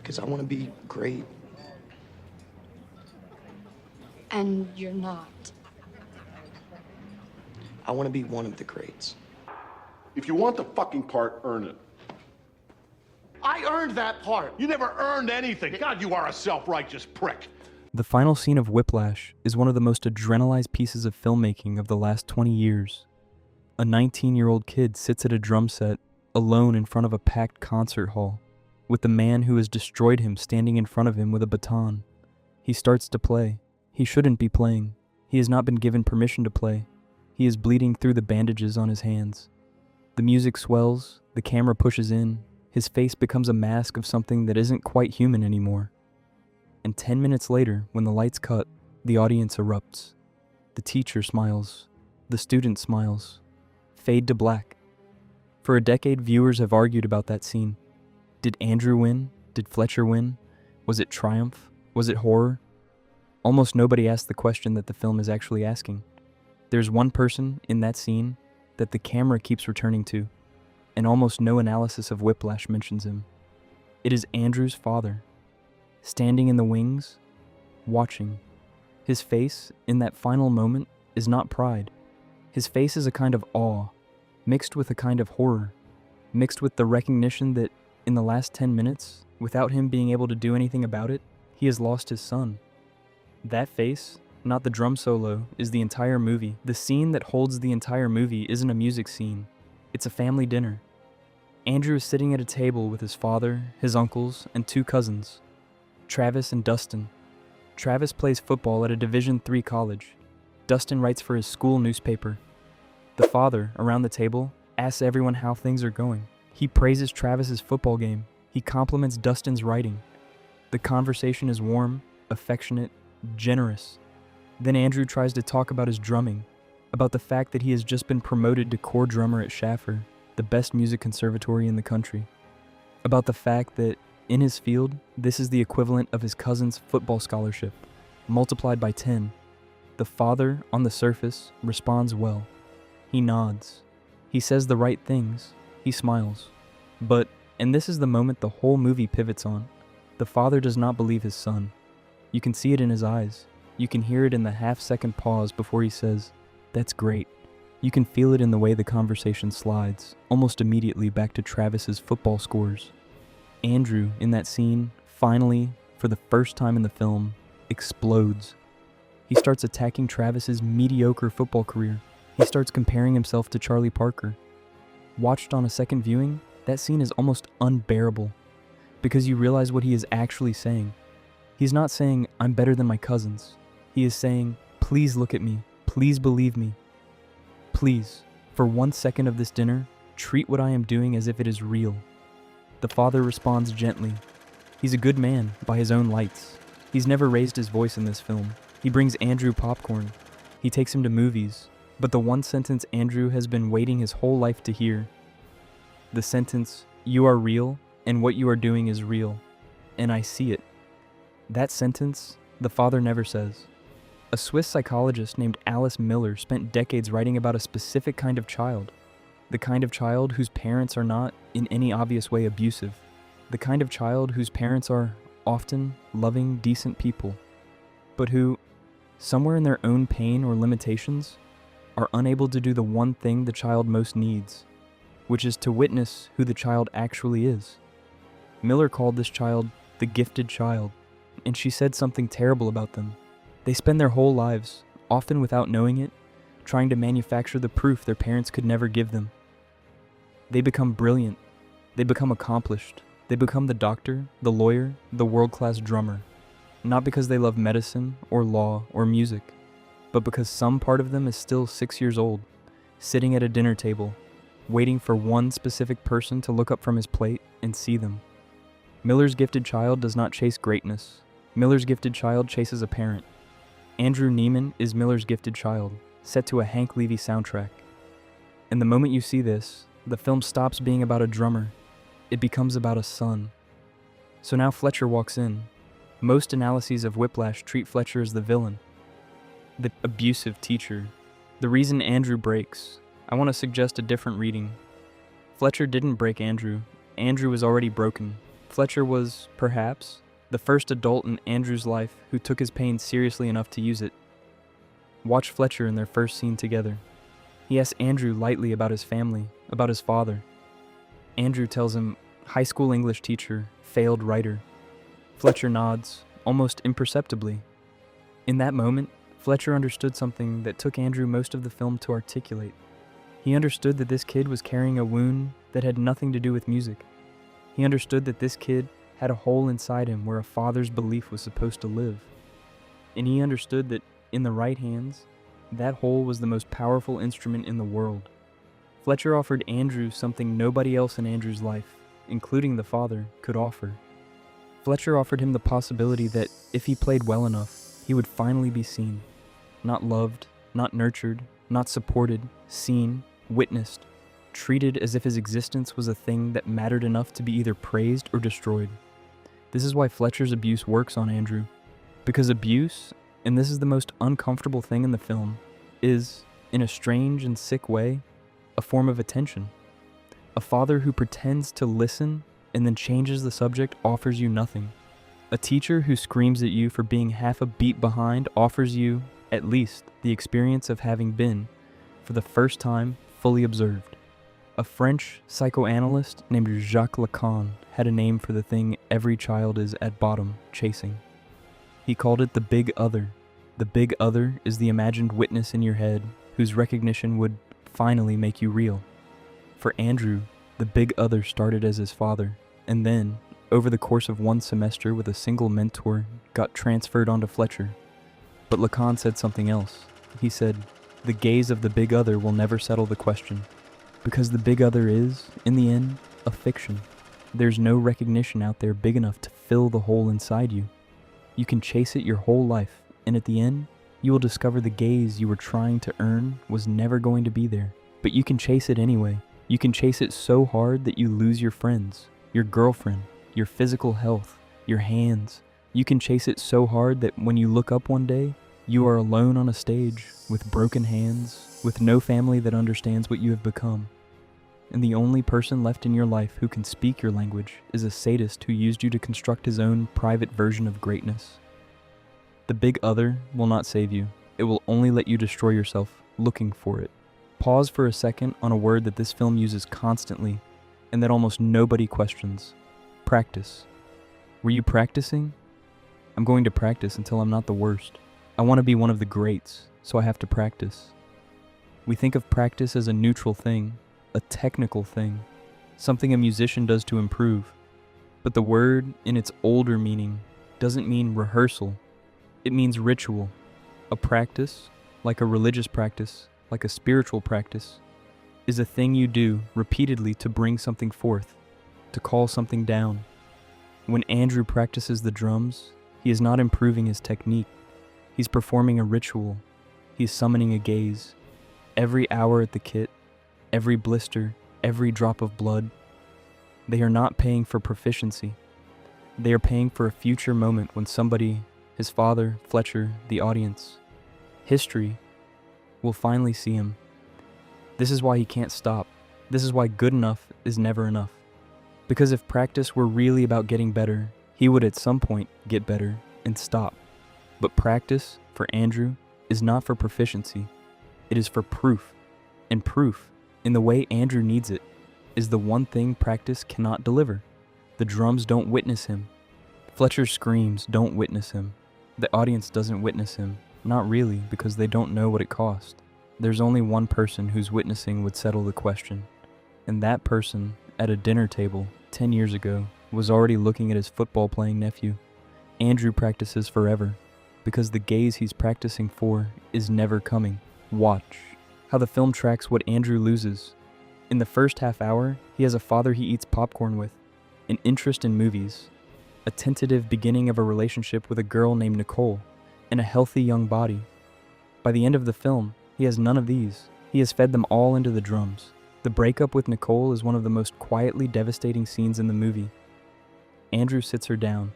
Because I want to be great. And you're not. I want to be one of the greats. If you want the fucking part, earn it. I earned that part. You never earned anything. God, you are a self-righteous prick. The final scene of Whiplash is one of the most adrenalized pieces of filmmaking of the last 20 years. A 19-year-old kid sits at a drum set, alone in front of a packed concert hall, with the man who has destroyed him standing in front of him with a baton. He starts to play. He shouldn't be playing. He has not been given permission to play. He is bleeding through the bandages on his hands. The music swells, the camera pushes in, his face becomes a mask of something that isn't quite human anymore. And 10 minutes later, when the lights cut, the audience erupts. The teacher smiles. The student smiles. Fade to black. For a decade, viewers have argued about that scene. Did Andrew win? Did Fletcher win? Was it triumph? Was it horror? Almost nobody asked the question that the film is actually asking. There's one person in that scene that the camera keeps returning to, and almost no analysis of Whiplash mentions him. It is Andrew's father, standing in the wings, watching. His face, in that final moment, is not pride. His face is a kind of awe, mixed with a kind of horror, mixed with the recognition that, in the last 10 minutes, without him being able to do anything about it, he has lost his son. That face, not the drum solo, is the entire movie. The scene that holds the entire movie isn't a music scene. It's a family dinner. Andrew is sitting at a table with his father, his uncles, and two cousins, Travis and Dustin. Travis plays football at a Division III college. Dustin writes for his school newspaper. The father, around the table, asks everyone how things are going. He praises Travis's football game. He compliments Dustin's writing. The conversation is warm, affectionate, generous. Then Andrew tries to talk about his drumming, about the fact that he has just been promoted to corps drummer at Schaffer, the best music conservatory in the country. About the fact that, in his field, this is the equivalent of his cousin's football scholarship, multiplied by 10. The father, on the surface, responds well. He nods. He says the right things. He smiles. But, and this is the moment the whole movie pivots on, the father does not believe his son. You can see it in his eyes. You can hear it in the half-second pause before he says, "That's great." You can feel it in the way the conversation slides, almost immediately back to Travis's football scores. Andrew, in that scene, finally, for the first time in the film, explodes. He starts attacking Travis's mediocre football career. He starts comparing himself to Charlie Parker. Watched on a second viewing, that scene is almost unbearable, because you realize what he is actually saying. He's not saying, "I'm better than my cousins." He is saying, "Please look at me. Please believe me. Please, for 1 second of this dinner, treat what I am doing as if it is real." The father responds gently. He's a good man by his own lights. He's never raised his voice in this film. He brings Andrew popcorn. He takes him to movies. But the one sentence Andrew has been waiting his whole life to hear, the sentence, "You are real, and what you are doing is real, and I see it." That sentence, the father never says. A Swiss psychologist named Alice Miller spent decades writing about a specific kind of child. The kind of child whose parents are not, in any obvious way, abusive. The kind of child whose parents are, often, loving, decent people. But who, somewhere in their own pain or limitations, are unable to do the one thing the child most needs, which is to witness who the child actually is. Miller called this child the gifted child, and she said something terrible about them. They spend their whole lives, often without knowing it, trying to manufacture the proof their parents could never give them. They become brilliant. They become accomplished. They become the doctor, the lawyer, the world-class drummer. Not because they love medicine, or law, or music, but because some part of them is still 6 years old, sitting at a dinner table, waiting for one specific person to look up from his plate and see them. Miller's gifted child does not chase greatness. Miller's gifted child chases a parent. Andrew Neiman is Miller's gifted child, set to a Hank Levy soundtrack. And the moment you see this, the film stops being about a drummer. It becomes about a son. So now Fletcher walks in. Most analyses of Whiplash treat Fletcher as the villain, the abusive teacher, the reason Andrew breaks. I want to suggest a different reading. Fletcher didn't break Andrew. Andrew was already broken. Fletcher was, perhaps, the first adult in Andrew's life who took his pain seriously enough to use it. Watch Fletcher in their first scene together. He asks Andrew lightly about his family, about his father. Andrew tells him, high school English teacher, failed writer. Fletcher nods, almost imperceptibly. In that moment, Fletcher understood something that took Andrew most of the film to articulate. He understood that this kid was carrying a wound that had nothing to do with music. He understood that this kid had a hole inside him where a father's belief was supposed to live. And he understood that, in the right hands, that hole was the most powerful instrument in the world. Fletcher offered Andrew something nobody else in Andrew's life, including the father, could offer. Fletcher offered him the possibility that, if he played well enough, he would finally be seen. Not loved, not nurtured, not supported, seen, witnessed, treated as if his existence was a thing that mattered enough to be either praised or destroyed. This is why Fletcher's abuse works on Andrew. Because abuse, and this is the most uncomfortable thing in the film, is, in a strange and sick way, a form of attention. A father who pretends to listen and then changes the subject offers you nothing. A teacher who screams at you for being half a beat behind offers you, at least, the experience of having been, for the first time, fully observed. A French psychoanalyst named Jacques Lacan had a name for the thing every child is at bottom chasing. He called it the big other. The big other is the imagined witness in your head whose recognition would finally make you real. For Andrew, the big other started as his father, and then, over the course of one semester with a single mentor, got transferred onto Fletcher. But Lacan said something else. He said, the gaze of the big other will never settle the question. Because the big other is, in the end, a fiction. There's no recognition out there big enough to fill the hole inside you. You can chase it your whole life, and at the end, you will discover the gaze you were trying to earn was never going to be there. But you can chase it anyway. You can chase it so hard that you lose your friends, your girlfriend, your physical health, your hands. You can chase it so hard that when you look up one day, you are alone on a stage, with broken hands, with no family that understands what you have become. And the only person left in your life who can speak your language is a sadist who used you to construct his own private version of greatness. The big other will not save you. It will only let you destroy yourself, looking for it. Pause for a second on a word that this film uses constantly, and that almost nobody questions. Practice. Were you practicing? I'm going to practice until I'm not the worst. I want to be one of the greats, so I have to practice. We think of practice as a neutral thing, a technical thing, something a musician does to improve. But the word, in its older meaning, doesn't mean rehearsal. It means ritual. A practice, like a religious practice, like a spiritual practice, is a thing you do repeatedly to bring something forth, to call something down. When Andrew practices the drums, he is not improving his technique. He's performing a ritual. He's summoning a gaze. Every hour at the kit, every blister, every drop of blood, they are not paying for proficiency. They are paying for a future moment when somebody, his father, Fletcher, the audience, history, will finally see him. This is why he can't stop. This is why good enough is never enough. Because if practice were really about getting better, he would at some point get better and stop. But practice, for Andrew, is not for proficiency. It is for proof. And proof, in the way Andrew needs it, is the one thing practice cannot deliver. The drums don't witness him. Fletcher's screams don't witness him. The audience doesn't witness him. Not really, because they don't know what it cost. There's only one person whose witnessing would settle the question. And that person, at a dinner table 10 years ago, was already looking at his football-playing nephew. Andrew practices forever, because the gaze he's practicing for is never coming. Watch how the film tracks what Andrew loses. In the first half hour, he has a father he eats popcorn with, an interest in movies, a tentative beginning of a relationship with a girl named Nicole, and a healthy young body. By the end of the film, he has none of these. He has fed them all into the drums. The breakup with Nicole is one of the most quietly devastating scenes in the movie. Andrew sits her down.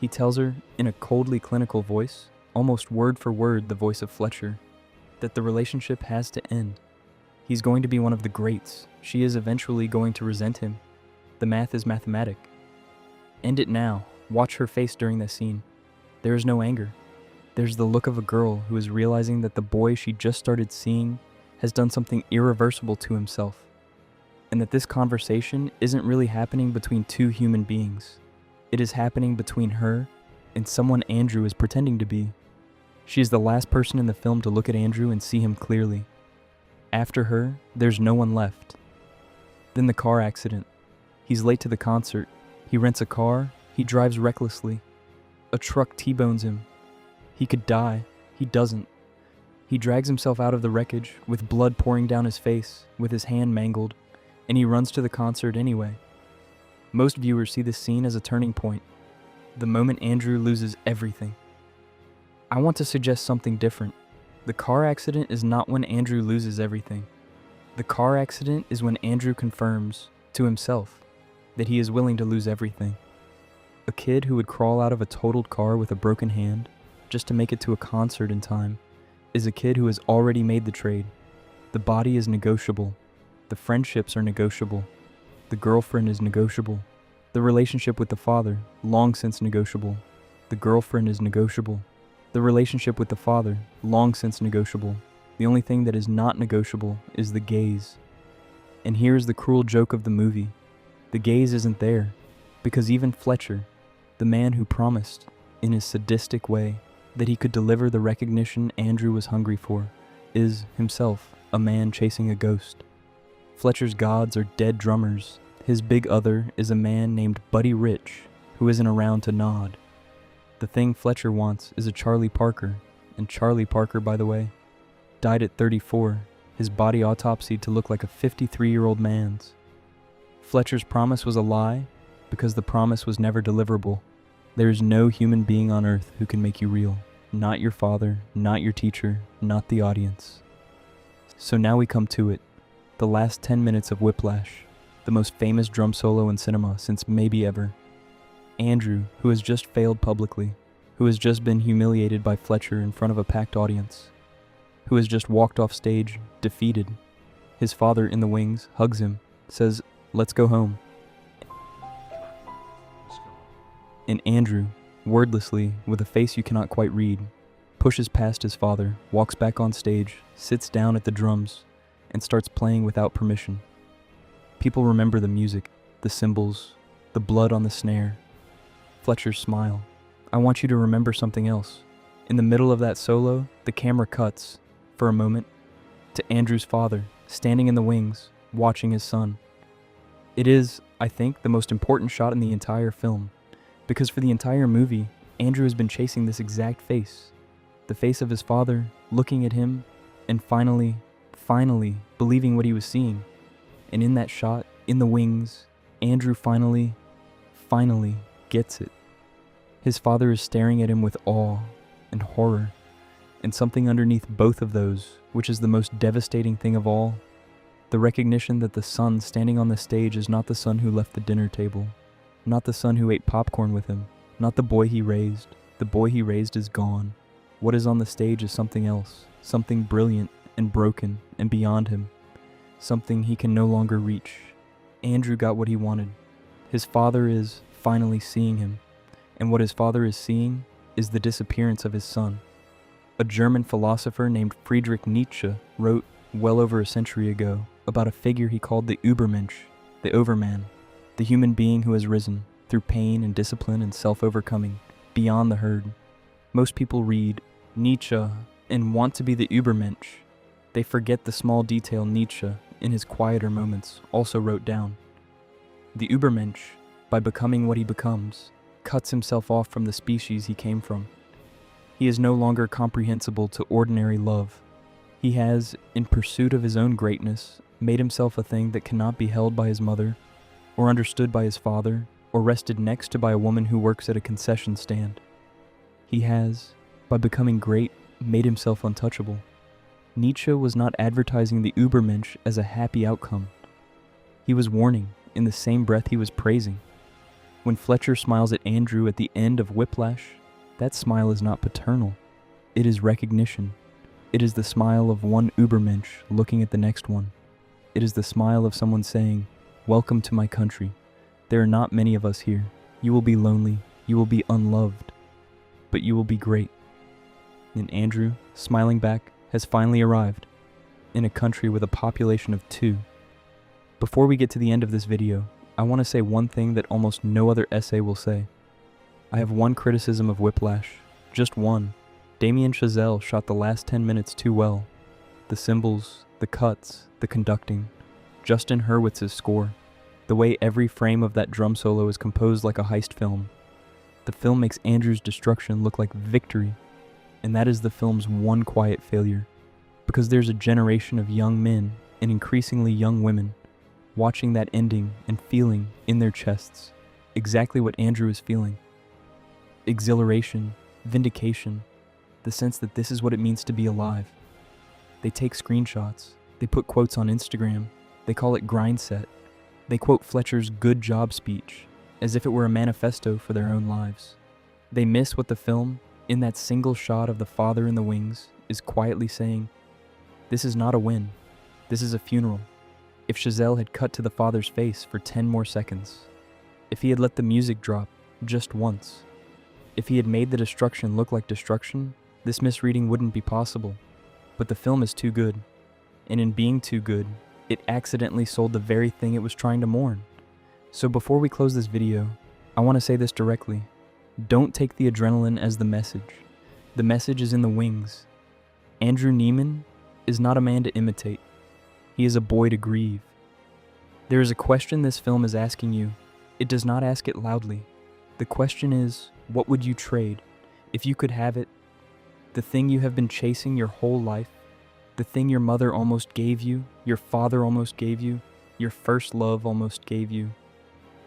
He tells her, in a coldly clinical voice, almost word for word the voice of Fletcher, that the relationship has to end. He's going to be one of the greats. She is eventually going to resent him. The math is mathematic. End it now. Watch her face during that scene. There is no anger. There's the look of a girl who is realizing that the boy she just started seeing has done something irreversible to himself, and that this conversation isn't really happening between two human beings. It is happening between her and someone Andrew is pretending to be. She is the last person in the film to look at Andrew and see him clearly. After her, there's no one left. Then the car accident. He's late to the concert. He rents a car. He drives recklessly. A truck T-bones him. He could die. He doesn't. He drags himself out of the wreckage with blood pouring down his face, with his hand mangled, and he runs to the concert anyway. Most viewers see this scene as a turning point, the moment Andrew loses everything. I want to suggest something different. The car accident is not when Andrew loses everything. The car accident is when Andrew confirms to himself that he is willing to lose everything. A kid who would crawl out of a totaled car with a broken hand just to make it to a concert in time is a kid who has already made the trade. The body is negotiable. The friendships are negotiable. The girlfriend is negotiable. The relationship with the father, long since negotiable. The girlfriend is negotiable. The relationship with the father, long since negotiable. The only thing that is not negotiable is the gaze. And here is the cruel joke of the movie. The gaze isn't there, because even Fletcher, the man who promised, in his sadistic way, that he could deliver the recognition Andrew was hungry for, is, himself, a man chasing a ghost. Fletcher's gods are dead drummers. His big other is a man named Buddy Rich, who isn't around to nod. The thing Fletcher wants is a Charlie Parker, and Charlie Parker, by the way, died at 34, his body autopsied to look like a 53-year-old man's. Fletcher's promise was a lie because the promise was never deliverable. There is no human being on earth who can make you real. Not your father, not your teacher, not the audience. So now we come to it. The last 10 minutes of Whiplash, the most famous drum solo in cinema since maybe ever. Andrew, who has just failed publicly, who has just been humiliated by Fletcher in front of a packed audience, who has just walked off stage, defeated. His father in the wings hugs him, says, "Let's go home." And Andrew, wordlessly, with a face you cannot quite read, pushes past his father, walks back on stage, sits down at the drums, and starts playing without permission. People remember the music, the cymbals, the blood on the snare, Fletcher's smile. I want you to remember something else. In the middle of that solo, the camera cuts, for a moment, to Andrew's father, standing in the wings, watching his son. It is, I think, the most important shot in the entire film, because for the entire movie, Andrew has been chasing this exact face. The face of his father, looking at him, and finally believing what he was seeing. And in that shot, in the wings, Andrew finally gets it. His father is staring at him with awe and horror, and something underneath both of those, which is the most devastating thing of all, the recognition that the son standing on the stage is not the son who left the dinner table, not the son who ate popcorn with him, not the boy he raised. The boy he raised is gone. What is on the stage is something else, something brilliant and broken and beyond him, something he can no longer reach. Andrew got what he wanted. His father is finally seeing him, and what his father is seeing is the disappearance of his son. A German philosopher named Friedrich Nietzsche wrote, well over a century ago, about a figure he called the Übermensch, the overman, the human being who has risen, through pain and discipline and self-overcoming, beyond the herd. Most people read Nietzsche and want to be the Übermensch. They forget the small detail Nietzsche, in his quieter moments, also wrote down. The Übermensch, by becoming what he becomes, cuts himself off from the species he came from. He is no longer comprehensible to ordinary love. He has, in pursuit of his own greatness, made himself a thing that cannot be held by his mother, or understood by his father, or rested next to by a woman who works at a concession stand. He has, by becoming great, made himself untouchable. Nietzsche was not advertising the Übermensch as a happy outcome. He was warning, in the same breath he was praising. When Fletcher smiles at Andrew at the end of Whiplash, that smile is not paternal. It is recognition. It is the smile of one Übermensch looking at the next one. It is the smile of someone saying, "Welcome to my country. There are not many of us here. You will be lonely, you will be unloved, but you will be great. And Andrew, smiling back, has finally arrived in a country with a population of 2. Before we get to the end of this video, I want to say one thing that almost no other essay will say. I have one criticism of Whiplash, just one. Damien Chazelle shot the last 10 minutes too well. The cymbals, the cuts, the conducting, Justin Hurwitz's score, the way every frame of that drum solo is composed like a heist film. The film makes Andrew's destruction look like victory, and that is the film's one quiet failure, because there's a generation of young men and increasingly young women watching that ending and feeling in their chests exactly what Andrew is feeling. Exhilaration, vindication, the sense that this is what it means to be alive. They take screenshots, they put quotes on Instagram, they call it grind set, they quote Fletcher's good job speech as if it were a manifesto for their own lives. They miss what the film, in that single shot of the father in the wings, is quietly saying, this is not a win, this is a funeral. If Chazelle had cut to the father's face for 10 more seconds, if he had let the music drop just once, if he had made the destruction look like destruction, this misreading wouldn't be possible. But the film is too good, and in being too good, it accidentally sold the very thing it was trying to mourn. So before we close this video, I want to say this directly. Don't take the adrenaline as the message. The message is in the wings. Andrew Neiman is not a man to imitate. He is a boy to grieve. There is a question this film is asking you. It does not ask it loudly. The question is, what would you trade if you could have it? The thing you have been chasing your whole life, the thing your mother almost gave you, your father almost gave you, your first love almost gave you,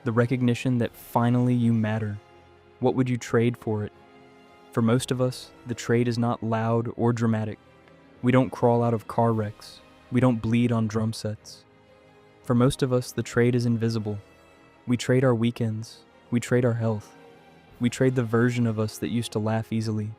the recognition that finally you matter. What would you trade for it? For most of us, the trade is not loud or dramatic. We don't crawl out of car wrecks. We don't bleed on drum sets. For most of us, the trade is invisible. We trade our weekends. We trade our health. We trade the version of us that used to laugh easily